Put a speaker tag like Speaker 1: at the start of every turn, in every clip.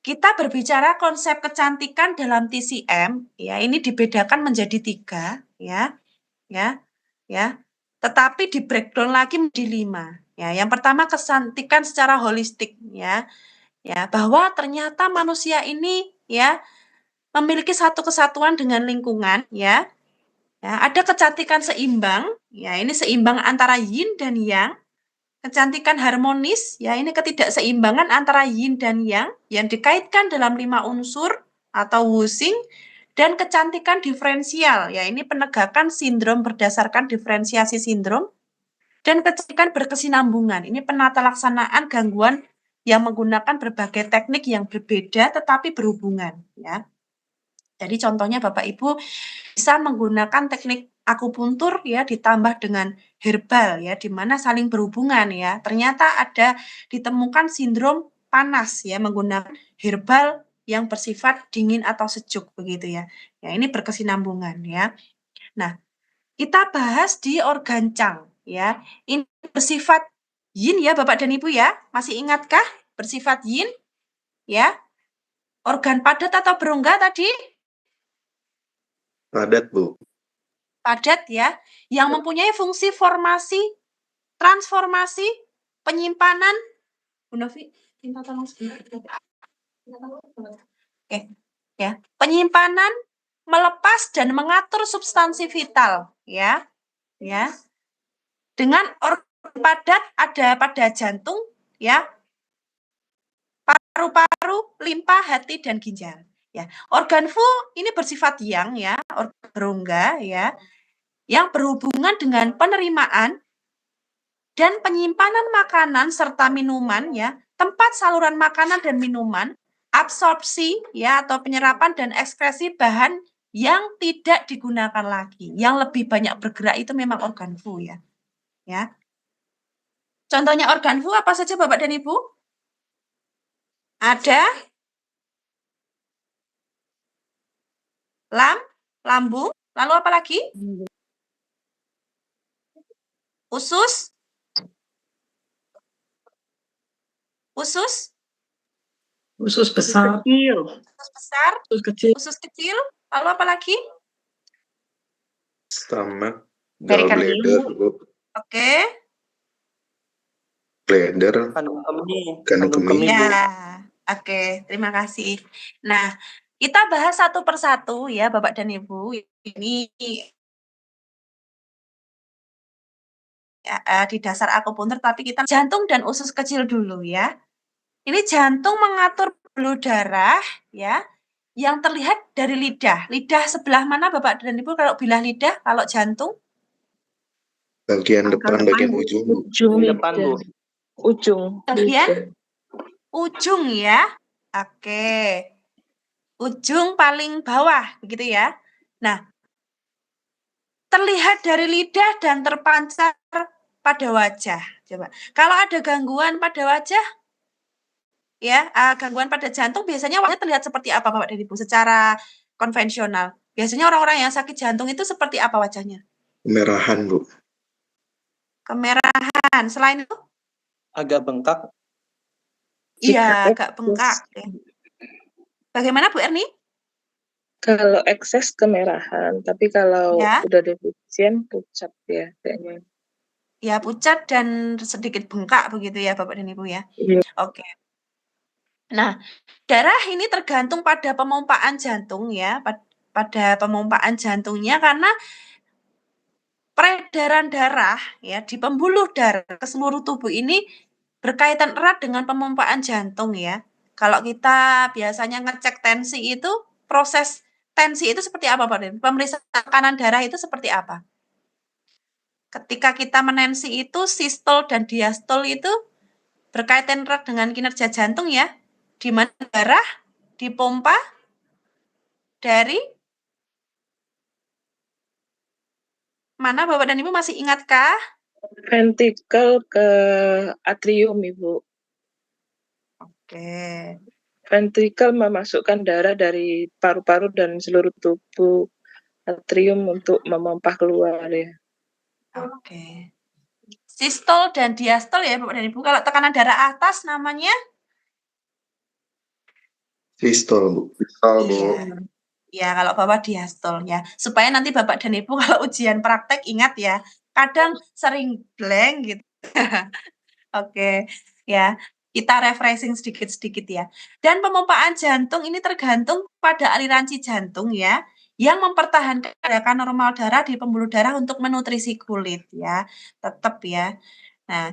Speaker 1: kita berbicara konsep kecantikan dalam TCM, ya ini dibedakan menjadi 3, ya. Tetapi di breakdown lagi menjadi 5. Ya, yang pertama kecantikan secara holistik, ya. Bahwa ternyata manusia ini ya memiliki satu kesatuan dengan lingkungan, ya. Ada kecantikan seimbang, ya ini seimbang antara yin dan yang. Kecantikan harmonis, ya ini ketidakseimbangan antara yin dan yang dikaitkan dalam 5 unsur atau wusing, dan kecantikan diferensial, ya ini penegakan sindrom berdasarkan diferensiasi sindrom, dan kecantikan berkesinambungan, ini penata laksanaan gangguan yang menggunakan berbagai teknik yang berbeda tetapi berhubungan, ya. Jadi contohnya Bapak Ibu bisa menggunakan teknik akupuntur ya ditambah dengan herbal ya di mana saling berhubungan ya. Ternyata ada ditemukan sindrom panas ya menggunakan herbal yang bersifat dingin atau sejuk begitu ya. Ya ini berkesinambungan ya. Nah, kita bahas di organ cang ya. Ini bersifat yin ya Bapak dan Ibu ya. Masih ingatkah bersifat yin ya? Organ padat atau berongga tadi?
Speaker 2: Padat, Bu.
Speaker 1: Padat ya, yang mempunyai fungsi formasi, transformasi, penyimpanan. Bu Novi, minta tolong sebentar. Oke, ya. Penyimpanan, melepas dan mengatur substansi vital, ya. Dengan organ padat ada pada jantung, ya. Paru-paru, limpa, hati dan ginjal. Ya, organ fu ini bersifat yang ya, organ berongga ya, yang berhubungan dengan penerimaan dan penyimpanan makanan serta minuman ya, tempat saluran makanan dan minuman, absorpsi ya atau penyerapan dan ekskresi bahan yang tidak digunakan lagi. Yang lebih banyak bergerak itu memang organ fu ya. Ya. Contohnya organ fu apa saja Bapak dan Ibu? Ada lambung, lalu apa lagi? Usus,
Speaker 3: Usus besar.
Speaker 1: usus besar,
Speaker 3: Usus kecil.
Speaker 1: usus kecil, lalu apa lagi?
Speaker 2: Stomach,
Speaker 4: Perikardium.
Speaker 2: gallbladder, Bu.
Speaker 1: Oke.
Speaker 2: Bladder,
Speaker 4: Kandung kemih.
Speaker 2: kandung kemih.
Speaker 1: Ya, oke, terima kasih. Nah, kita bahas satu persatu ya, Bapak dan Ibu. Ini ya, di dasar akupuntur, tapi kita jantung dan usus kecil dulu ya. Ini jantung mengatur pembuluh darah ya, yang terlihat dari lidah. Lidah sebelah mana Bapak dan Ibu kalau bilah lidah, kalau jantung?
Speaker 2: Bagian depan, bagian ujung, Bu.
Speaker 3: Ujung
Speaker 4: Depan, Bu.
Speaker 3: Ujung.
Speaker 1: Bagian ujung ya. Oke. Ujung paling bawah begitu ya. Nah, terlihat dari lidah dan terpancar pada wajah. Coba. Kalau ada gangguan pada wajah, ya, gangguan pada jantung biasanya wajahnya terlihat seperti apa Bapak dan Ibu secara konvensional? Biasanya orang-orang yang sakit jantung itu seperti apa wajahnya?
Speaker 2: Kemerahan, Bu.
Speaker 1: Kemerahan. Selain itu?
Speaker 4: Agak bengkak.
Speaker 1: Iya, agak bengkak. Ya. Bagaimana Bu Erni?
Speaker 3: Kalau ekses kemerahan, tapi kalau
Speaker 1: Ya.
Speaker 3: udah defisien pucat ya kayaknya.
Speaker 1: Ya, pucat dan sedikit bengkak begitu ya Bapak dan Ibu ya.
Speaker 3: Iya.
Speaker 1: Oke. Nah, darah ini tergantung pada pemompaan jantung ya, pada pemompaan jantungnya karena peredaran darah ya di pembuluh darah ke seluruh tubuh ini berkaitan erat dengan pemompaan jantung ya. Kalau kita biasanya ngecek tensi itu, proses tensi itu seperti apa Pak Den? Pemeriksaan tekanan darah itu seperti apa? Ketika kita menensi itu sistol dan diastol itu berkaitan erat dengan kinerja jantung ya, di mana darah dipompa dari mana Bapak dan Ibu masih ingatkah?
Speaker 3: Ventrikel ke atrium, Ibu.
Speaker 1: Oke.
Speaker 3: Ventrikel memasukkan darah dari paru-paru dan seluruh tubuh. Atrium untuk memompa keluar ya.
Speaker 1: Oke. Sistol dan diastol ya Bapak dan Ibu. Kalau tekanan darah atas namanya
Speaker 2: Sistol, Bu.
Speaker 1: Iya. Ya, kalau Bapak diastol ya. Supaya nanti Bapak dan Ibu kalau ujian praktek ingat ya, kadang sering blank gitu. Oke, ya. Kita refreshing sedikit-sedikit ya. Dan pemompaan jantung ini tergantung pada aliran jantung ya, yang mempertahankan gerakan normal darah di pembuluh darah untuk menutrisi kulit ya. Tetap ya. Nah,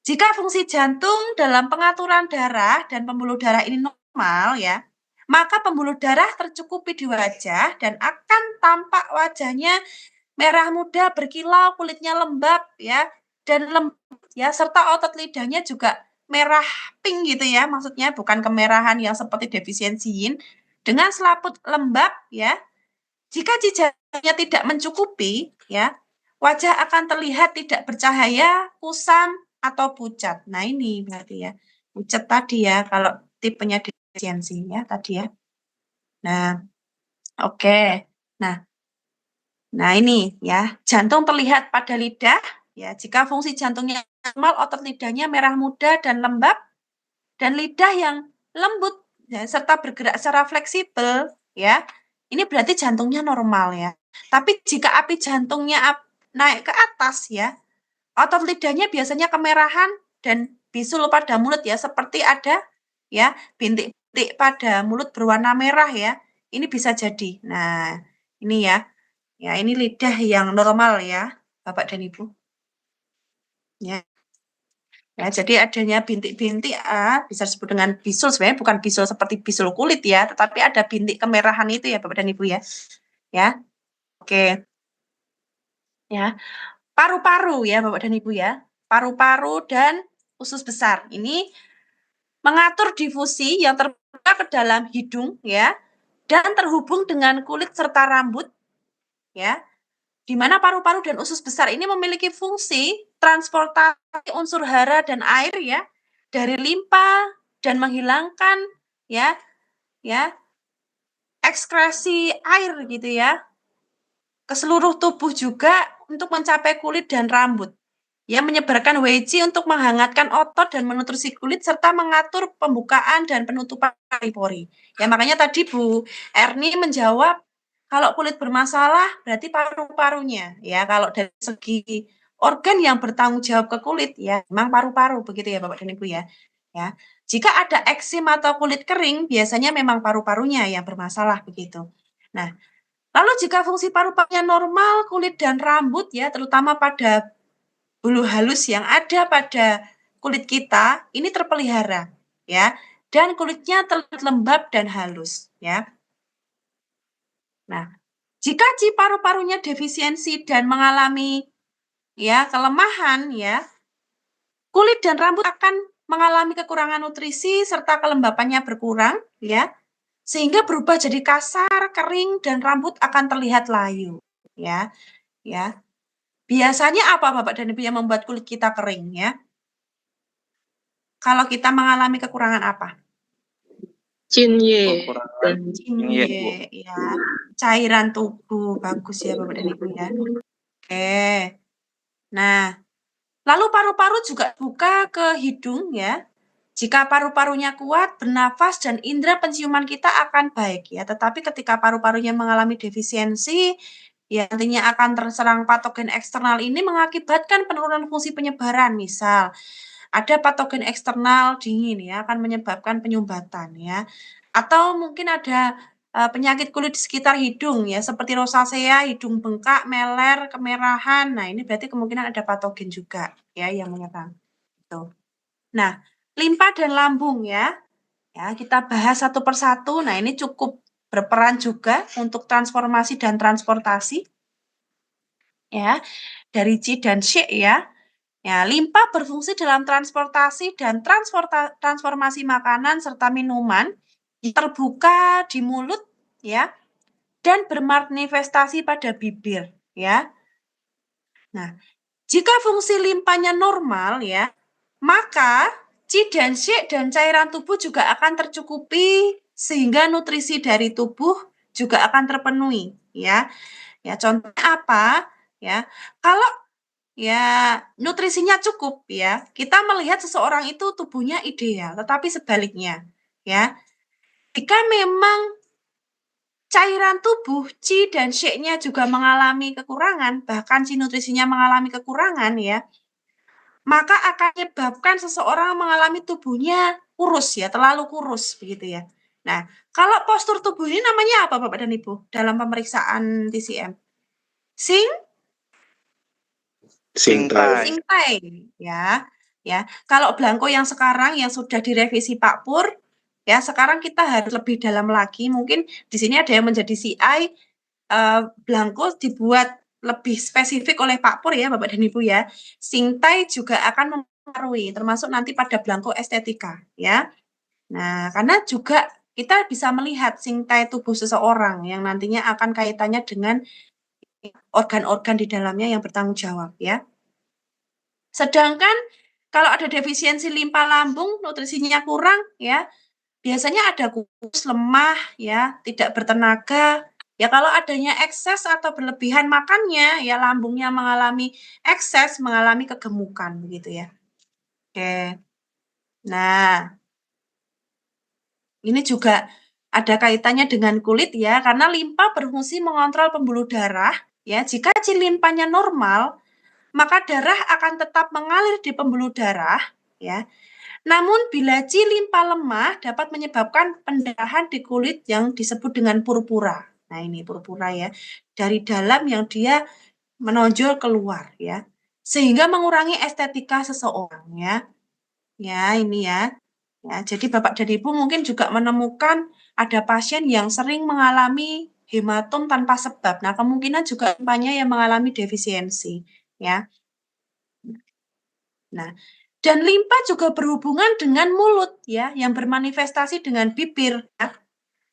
Speaker 1: jika fungsi jantung dalam pengaturan darah dan pembuluh darah ini normal ya, maka pembuluh darah tercukupi di wajah dan akan tampak wajahnya merah muda, berkilau, kulitnya lembab ya, dan lembut ya, serta otot lidahnya juga merah pink gitu ya, maksudnya bukan kemerahan yang seperti defisiensi yin, dengan selaput lembab ya. Jika jejaknya tidak mencukupi ya, wajah akan terlihat tidak bercahaya, kusam, atau pucat. Nah ini berarti ya, pucat tadi ya, kalau tipenya defisiensi ya tadi ya. Nah, oke. Nah ini ya, jantung terlihat pada lidah ya. Jika fungsi jantungnya normal, otot lidahnya merah muda dan lembab, dan lidah yang lembut ya, serta bergerak secara fleksibel ya. Ini berarti jantungnya normal ya. Tapi jika api jantungnya naik ke atas ya, otot lidahnya biasanya kemerahan dan bisul pada mulut ya, seperti ada ya bintik-bintik pada mulut berwarna merah ya. Ini bisa jadi. Nah, ini ya. Ya, ini lidah yang normal ya, Bapak dan Ibu. Ya. Ya, jadi adanya bintik-bintik bisa disebut dengan bisul, sebenarnya bukan bisul seperti bisul kulit ya, tetapi ada bintik kemerahan itu ya Bapak dan Ibu ya. Ya. Oke. Ya. Paru-paru ya Bapak dan Ibu ya. Paru-paru dan usus besar. Ini mengatur difusi yang terbuka ke dalam hidung ya dan terhubung dengan kulit serta rambut ya. Di mana paru-paru dan usus besar ini memiliki fungsi transportasi unsur hara dan air ya dari limpa dan menghilangkan ya ekskresi air gitu ya ke seluruh tubuh juga untuk mencapai kulit dan rambut. Ya, menyebarkan Wei-Qi untuk menghangatkan otot dan menutrisi kulit serta mengatur pembukaan dan penutupan pori-pori. Ya, makanya tadi Bu Erni menjawab kalau kulit bermasalah berarti paru-parunya. Ya, kalau dari segi organ yang bertanggung jawab ke kulit ya memang paru-paru begitu ya Bapak dan Ibu ya. Ya. Jika ada eksim atau kulit kering biasanya memang paru-parunya yang bermasalah begitu. Nah, lalu jika fungsi paru-parunya normal, kulit dan rambut ya terutama pada bulu halus yang ada pada kulit kita ini terpelihara ya dan kulitnya terlihat lembab dan halus ya. Nah, jika paru-parunya defisiensi dan mengalami ya kelemahan ya, kulit dan rambut akan mengalami kekurangan nutrisi serta kelembapannya berkurang ya, sehingga berubah jadi kasar, kering dan rambut akan terlihat layu ya. Ya. Biasanya apa Bapak dan Ibu yang membuat kulit kita kering ya? Kalau kita mengalami kekurangan apa?
Speaker 3: Cinye
Speaker 4: Kekurangan
Speaker 3: dan
Speaker 4: Iya, Bu.
Speaker 1: Ya, cairan tubuh. Bagus ya Bapak dan Ibu ya. Oke. Nah, lalu paru-paru juga buka ke hidung ya. Jika paru-parunya kuat, bernafas dan indera penciuman kita akan baik ya. Tetapi ketika paru-parunya mengalami defisiensi, ya nantinya akan terserang patogen eksternal ini mengakibatkan penurunan fungsi penyebaran. Misal, ada patogen eksternal dingin ya akan menyebabkan penyumbatan ya. Atau mungkin ada penyakit kulit di sekitar hidung ya seperti rosacea, hidung bengkak, meler, kemerahan. Nah, ini berarti kemungkinan ada patogen juga ya yang menyerang. Gitu. Nah, limpa dan lambung ya. Ya, kita bahas satu persatu. Nah, ini cukup berperan juga untuk transformasi dan transportasi. Ya, dari Qi dan Shi ya. Ya, limpa berfungsi dalam transportasi dan transformasi makanan serta minuman terbuka di mulut ya dan bermanifestasi pada bibir ya. Nah, jika fungsi limpanya normal ya, maka Qi dan Shi dan cairan tubuh juga akan tercukupi sehingga nutrisi dari tubuh juga akan terpenuhi ya. Ya, contohnya apa? Ya, kalau ya, nutrisinya cukup ya. Kita melihat seseorang itu tubuhnya ideal, tetapi sebaliknya ya. jika memang cairan tubuh Qi dan She-nya juga mengalami kekurangan, bahkan Qi nutrisinya mengalami kekurangan ya, maka akan menyebabkan seseorang mengalami tubuhnya kurus ya, terlalu kurus begitu ya. Nah, kalau postur tubuh ini namanya apa Bapak dan Ibu dalam pemeriksaan TCM?
Speaker 2: Singtai.
Speaker 1: Singtai ya. Ya, kalau belangko yang sekarang yang sudah direvisi Pak Pur, ya sekarang kita harus lebih dalam lagi. Mungkin di sini ada yang menjadi CI, belangko dibuat lebih spesifik oleh Pak Pur ya, Bapak dan Ibu ya. Singtai juga akan mempengaruhi, termasuk nanti pada belangko estetika ya. Nah, karena juga kita bisa melihat singtai tubuh seseorang yang nantinya akan kaitannya dengan organ-organ di dalamnya yang bertanggung jawab ya. Sedangkan kalau ada defisiensi limpa lambung, nutrisinya kurang ya, biasanya ada kurus, lemah ya, tidak bertenaga. Ya kalau adanya ekses atau berlebihan makannya, ya lambungnya mengalami ekses, mengalami kegemukan begitu ya. Oke. Nah, ini juga ada kaitannya dengan kulit ya, karena limpa berfungsi mengontrol pembuluh darah ya. Jika limpanya normal, maka darah akan tetap mengalir di pembuluh darah ya. Namun bila limpa lemah dapat menyebabkan pendarahan di kulit yang disebut dengan purpura. Nah, ini purpura ya. Dari dalam yang dia menonjol keluar ya. Sehingga mengurangi estetika seseorang ya. Ya, ini ya. Ya, jadi Bapak dan Ibu mungkin juga menemukan ada pasien yang sering mengalami hematom tanpa sebab. Nah, kemungkinan juga limpanya yang mengalami defisiensi ya. Nah, dan limpa juga berhubungan dengan mulut ya, yang bermanifestasi dengan bibir ya.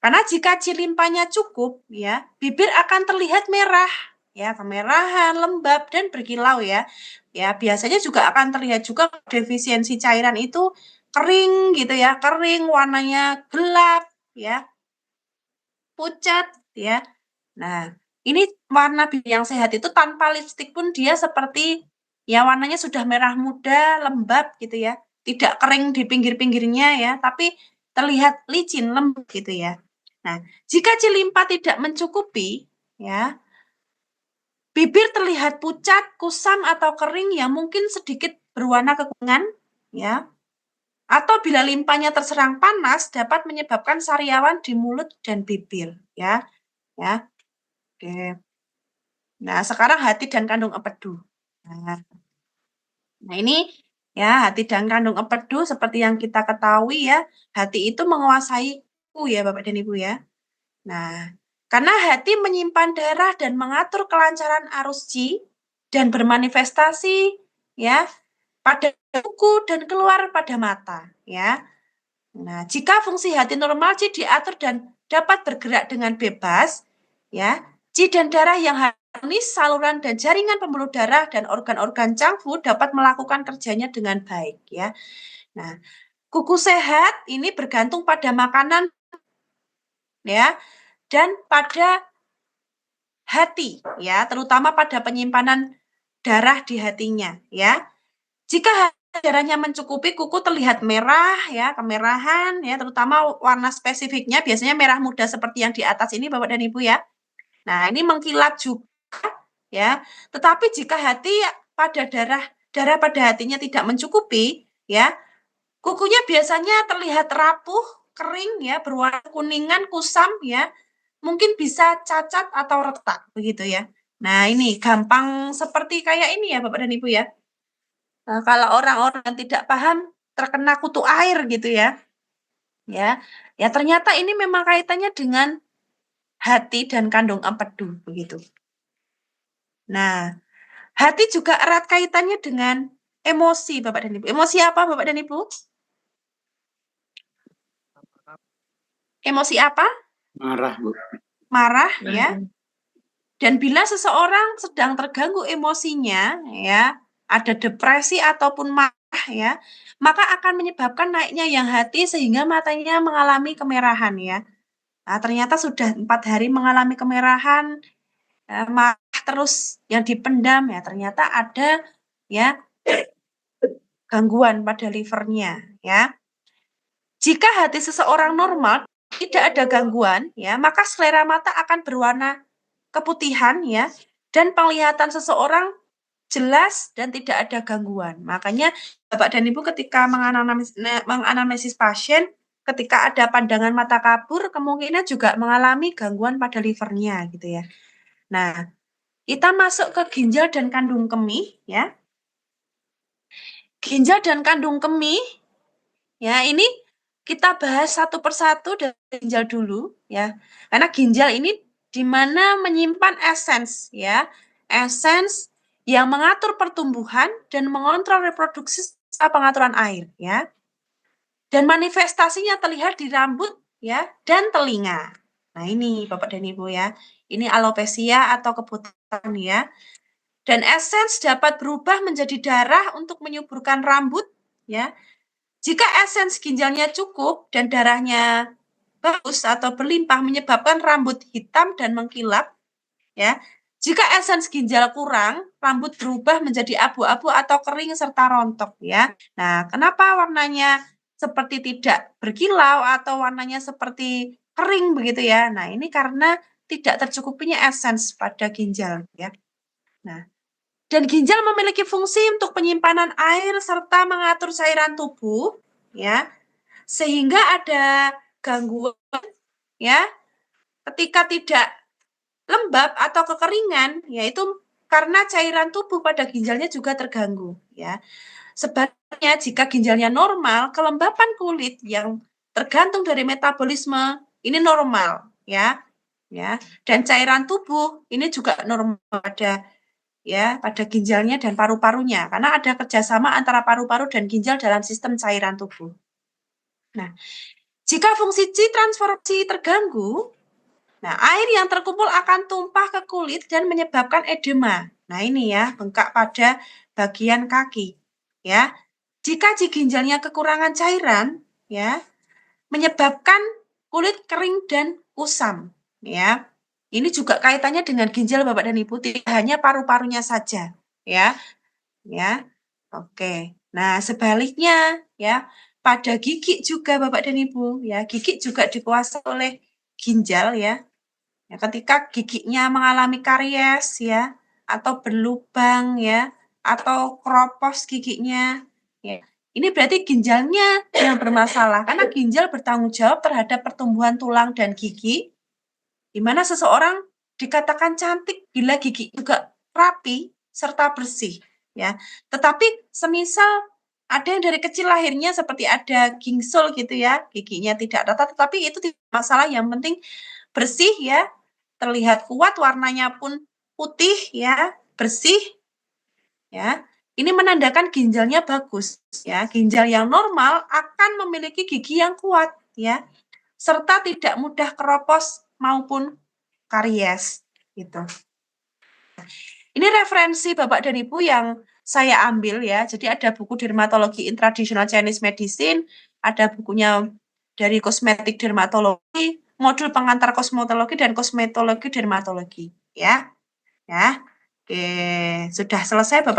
Speaker 1: Karena jika limpanya cukup ya, bibir akan terlihat merah ya, kemerahan, lembab dan berkilau ya. Ya, biasanya juga akan terlihat juga defisiensi cairan itu kering gitu ya, kering, warnanya gelap ya, pucat ya. Nah, ini warna bibir yang sehat itu tanpa lipstik pun dia seperti ya warnanya sudah merah muda, lembab gitu ya. Tidak kering di pinggir-pinggirnya ya, tapi terlihat licin, lembut gitu ya. Nah, jika limpa tidak mencukupi ya, bibir terlihat pucat, kusam atau kering yang mungkin sedikit berwarna kekuningan ya. Atau bila limpanya terserang panas dapat menyebabkan sariawan di mulut dan bibir ya. Ya. Oke. Nah, sekarang hati dan kandung empedu. Nah, ini ya hati dan kandung empedu seperti yang kita ketahui ya, hati itu menguasai ya Bapak dan Ibu ya. Nah, karena hati menyimpan darah dan mengatur kelancaran arus Qi dan bermanifestasi ya pada kuku dan keluar pada mata ya. Nah, jika fungsi hati normal Qi diatur dan dapat bergerak dengan bebas ya, Qi dan darah yang harmonis, saluran dan jaringan pembuluh darah dan organ-organ cangfu dapat melakukan kerjanya dengan baik ya. Nah, kuku sehat ini bergantung pada makanan ya dan pada hati ya, terutama pada penyimpanan darah di hatinya ya. Jika darahnya mencukupi, kuku terlihat merah ya, kemerahan ya, terutama warna spesifiknya biasanya merah muda seperti yang di atas ini Bapak dan Ibu ya. Nah, ini mengkilat juga ya. Tetapi jika hati pada darah pada hatinya tidak mencukupi ya, kukunya biasanya terlihat rapuh, kering ya, berwarna kuningan, kusam ya. Mungkin bisa cacat atau retak begitu ya. Nah, ini gampang seperti kayak ini ya Bapak dan Ibu ya. Nah, kalau orang-orang yang tidak paham terkena kutu air gitu ya. Ya ternyata ini memang kaitannya dengan hati dan kandung empedu begitu. Nah, hati juga erat kaitannya dengan emosi Bapak dan Ibu. Emosi apa Bapak dan Ibu? Emosi apa?
Speaker 5: Marah, Bu.
Speaker 1: Marah ya. Dan bila seseorang sedang terganggu emosinya ya, ada depresi ataupun marah ya, maka akan menyebabkan naiknya yang hati sehingga matanya mengalami kemerahan ya. Nah, ternyata sudah 4 hari mengalami kemerahan, marah terus yang dipendam ya, ternyata ada ya gangguan pada livernya ya. Jika hati seseorang normal, tidak ada gangguan, ya, maka selera mata akan berwarna keputihan, ya, dan penglihatan seseorang jelas dan tidak ada gangguan. Makanya Bapak dan Ibu ketika menganalisis pasien, ketika ada pandangan mata kabur, kemungkinan juga mengalami gangguan pada livernya, gitu ya. Nah, kita masuk ke ginjal dan kandung kemih, ya. Ginjal dan kandung kemih, ya, ini kita bahas satu persatu dari ginjal dulu, ya. Karena ginjal ini di mana menyimpan esens, ya. Esens yang mengatur pertumbuhan dan mengontrol reproduksi serta pengaturan air, ya. Dan manifestasinya terlihat di rambut, ya, dan telinga. Nah, ini Bapak dan Ibu, ya. Ini alopecia atau keputihan, ya. Dan esens dapat berubah menjadi darah untuk menyuburkan rambut, ya. Jika esens ginjalnya cukup dan darahnya bagus atau berlimpah menyebabkan rambut hitam dan mengkilap, ya. Jika esens ginjal kurang, rambut berubah menjadi abu-abu atau kering serta rontok, ya. Nah, kenapa warnanya seperti tidak berkilau atau warnanya seperti kering begitu ya? Nah, ini karena tidak tercukupinya esens pada ginjal, ya. Nah, dan ginjal memiliki fungsi untuk penyimpanan air serta mengatur cairan tubuh, ya, sehingga ada gangguan, ya, ketika tidak lembab atau kekeringan, yaitu karena cairan tubuh pada ginjalnya juga terganggu, ya. Sebaliknya jika ginjalnya normal, kelembapan kulit yang tergantung dari metabolisme ini normal, ya, dan cairan tubuh ini juga normal pada ginjalnya dan paru-parunya, karena ada kerjasama antara paru-paru dan ginjal dalam sistem cairan tubuh. Nah, jika fungsi transformasi terganggu, nah, air yang terkumpul akan tumpah ke kulit dan menyebabkan edema. Nah, ini ya, bengkak pada bagian kaki, ya. Jika ginjalnya kekurangan cairan, ya, menyebabkan kulit kering dan kusam, ya. Ini juga kaitannya dengan ginjal Bapak dan Ibu, tidak hanya paru-parunya saja, ya. Oke. Nah, sebaliknya, ya, pada gigi juga Bapak dan Ibu, ya, gigi juga dikuasai oleh ginjal, ya. Ya, ketika giginya mengalami karies, ya, atau berlubang, ya, atau keropos giginya, ya, ini berarti ginjalnya yang bermasalah, karena ginjal bertanggung jawab terhadap pertumbuhan tulang dan gigi, di mana seseorang dikatakan cantik bila gigi juga rapi serta bersih, ya. Tetapi semisal ada yang dari kecil lahirnya seperti ada gingsul gitu ya, giginya tidak rata, tetapi itu tidak masalah, yang penting bersih, ya, terlihat kuat, warnanya pun putih, ya, bersih, ya. Ini menandakan ginjalnya bagus, ya. Ginjal yang normal akan memiliki gigi yang kuat, ya, serta tidak mudah keropos maupun karies, gitu. Ini referensi Bapak dan Ibu yang saya ambil, ya. Jadi ada buku Dermatology in Traditional Chinese Medicine, ada bukunya dari kosmetik dermatologi, modul pengantar kosmetologi dan kosmetologi dermatologi, ya. Oke, sudah selesai Bapak